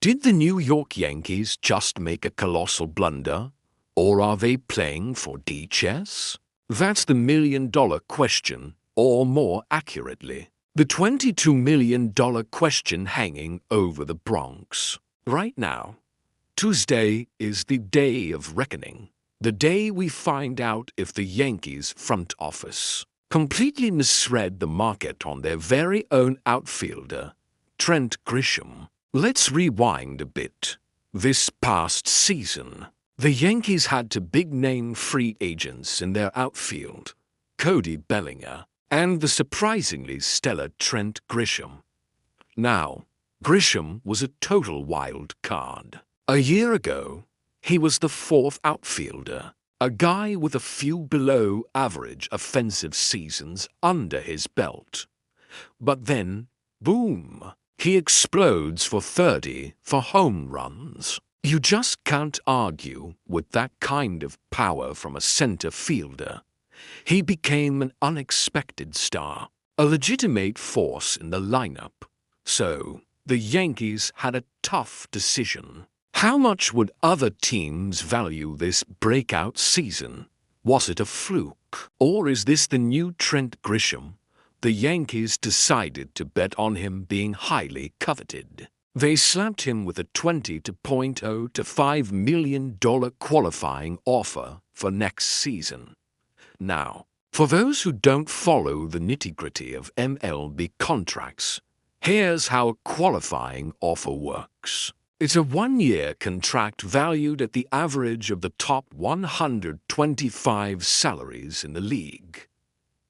Did the New York Yankees just make a colossal blunder? Or are they playing for D-chess? That's the million-dollar question, or more accurately, the $22 million question hanging over the Bronx. Right now, Tuesday is the day of reckoning, the day we find out if the Yankees front office completely misread the market on their very own outfielder, Trent Grisham. Let's rewind a bit. This past season, the Yankees had two big-name free agents in their outfield, Cody Bellinger and the surprisingly stellar Trent Grisham. Now, Grisham was a total wild card. A year ago, he was the fourth outfielder, a guy with a few below-average offensive seasons under his belt. But then, boom, he explodes for 30 for home runs. You just can't argue with that kind of power from a center fielder. He became an unexpected star, a legitimate force in the lineup. So, the Yankees had a tough decision. How much would other teams value this breakout season? Was it a fluke? Or is this the new Trent Grisham? The Yankees decided to bet on him being highly coveted. They slapped him with a $20.0 to $5 million qualifying offer for next season. Now, for those who don't follow the nitty-gritty of MLB contracts, here's how a qualifying offer works. It's a one-year contract valued at the average of the top 125 salaries in the league.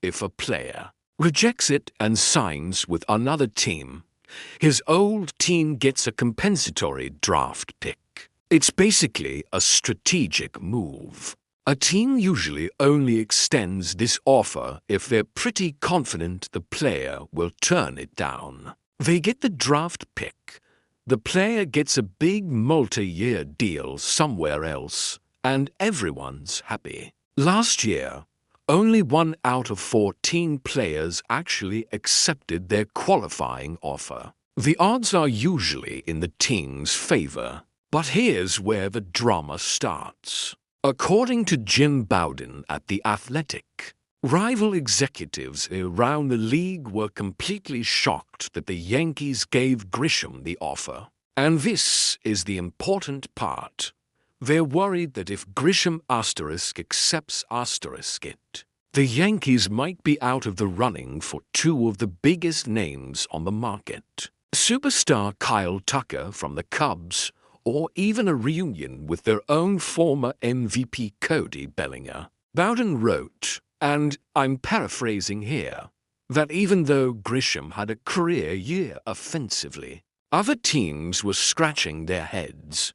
If a player rejects it and signs with another team, his old team gets a compensatory draft pick. It's basically a strategic move. A team usually only extends this offer if they're pretty confident the player will turn it down. They get the draft pick. The player gets a big multi-year deal somewhere else, and everyone's happy. Last year, only 1 out of 14 players actually accepted their qualifying offer. The odds are usually in the team's favor, but here's where the drama starts. According to Jim Bowden at The Athletic, rival executives around the league were completely shocked that the Yankees gave Grisham the offer. And this is the important part. They're worried that if Grisham accepts it, the Yankees might be out of the running for two of the biggest names on the market. Superstar Kyle Tucker from the Cubs, or even a reunion with their own former MVP Cody Bellinger. Bowden wrote, and I'm paraphrasing here, that even though Grisham had a career year offensively, other teams were scratching their heads.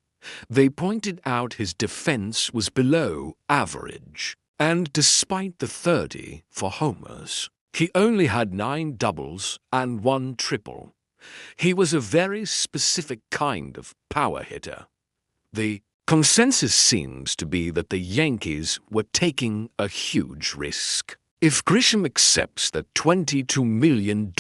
They pointed out his defense was below average, and despite the 30 for homers, he only had 9 doubles and 1 triple. He was a very specific kind of power hitter. The consensus seems to be that the Yankees were taking a huge risk. If Grisham accepts the $22 million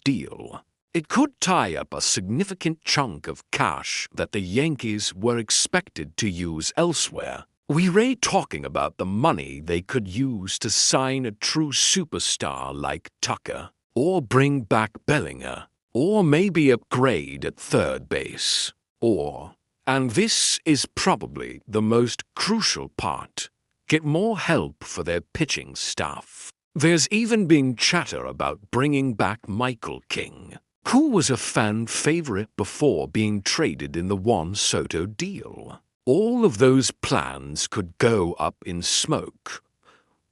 deal, it could tie up a significant chunk of cash that the Yankees were expected to use elsewhere. We're talking about the money they could use to sign a true superstar like Tucker, or bring back Bellinger, or maybe upgrade at third base, or, and this is probably the most crucial part, get more help for their pitching staff. There's even been chatter about bringing back Michael King, who was a fan favorite before being traded in the Juan Soto deal. All of those plans could go up in smoke.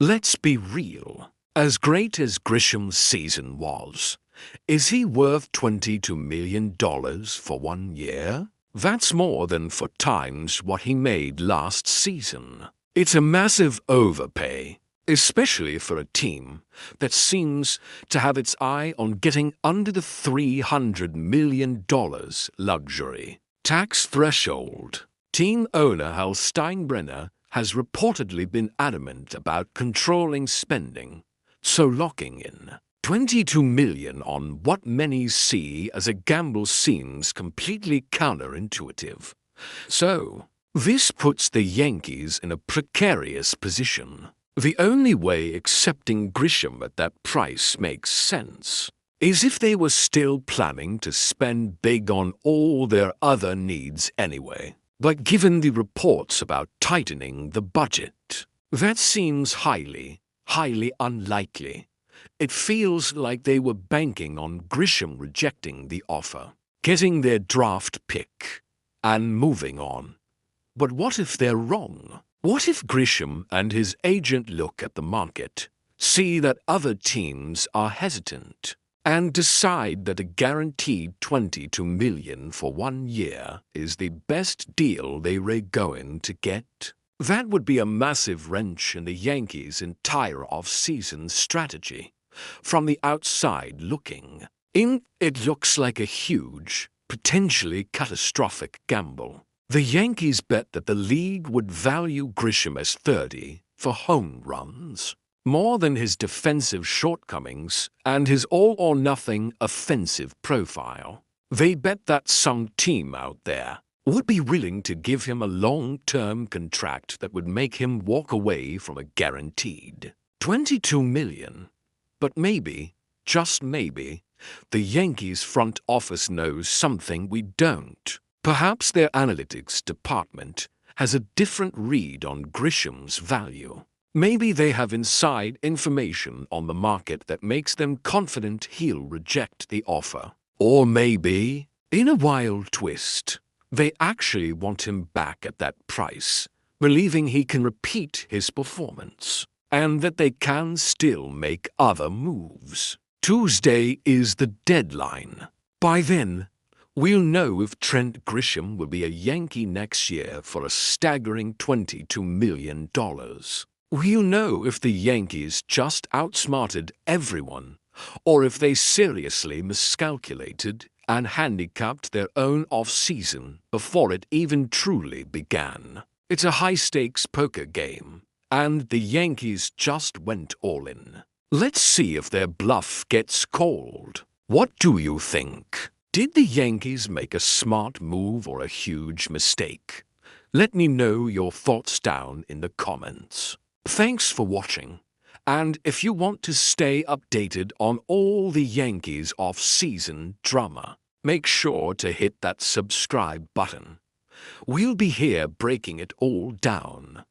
Let's be real. As great as Grisham's season was, is he worth $22 million for 1 year? That's more than 4 times what he made last season. It's a massive overpay, especially for a team that seems to have its eye on getting under the $300 million luxury tax threshold. Team owner Hal Steinbrenner has reportedly been adamant about controlling spending, so locking in $22 million on what many see as a gamble seems completely counterintuitive. So, this puts the Yankees in a precarious position. The only way accepting Grisham at that price makes sense is if they were still planning to spend big on all their other needs anyway. But given the reports about tightening the budget, that seems highly unlikely. It feels like they were banking on Grisham rejecting the offer, getting their draft pick, and moving on. But what if they're wrong? What if Grisham and his agent look at the market, see that other teams are hesitant, and decide that a guaranteed $22 million for 1 year is the best deal they're going to get? That would be a massive wrench in the Yankees' entire off-season strategy. From the outside looking in, it looks like a huge, potentially catastrophic gamble. The Yankees bet that the league would value Grisham as 30 for home runs, more than his defensive shortcomings and his all-or-nothing offensive profile. They bet that some team out there would be willing to give him a long-term contract that would make him walk away from a guaranteed $22 million. But maybe, just maybe, the Yankees front office knows something we don't. Perhaps their analytics department has a different read on Grisham's value. Maybe they have inside information on the market that makes them confident he'll reject the offer. Or maybe, in a wild twist, they actually want him back at that price, believing he can repeat his performance, and that they can still make other moves. Tuesday is the deadline. By then, we'll know if Trent Grisham will be a Yankee next year for a staggering $22 million. We'll know if the Yankees just outsmarted everyone, or if they seriously miscalculated and handicapped their own off-season before it even truly began. It's a high-stakes poker game, and the Yankees just went all in. Let's see if their bluff gets called. What do you think? Did the Yankees make a smart move or a huge mistake? Let me know your thoughts down in the comments. Thanks for watching, and if you want to stay updated on all the Yankees off-season drama, make sure to hit that subscribe button. We'll be here breaking it all down.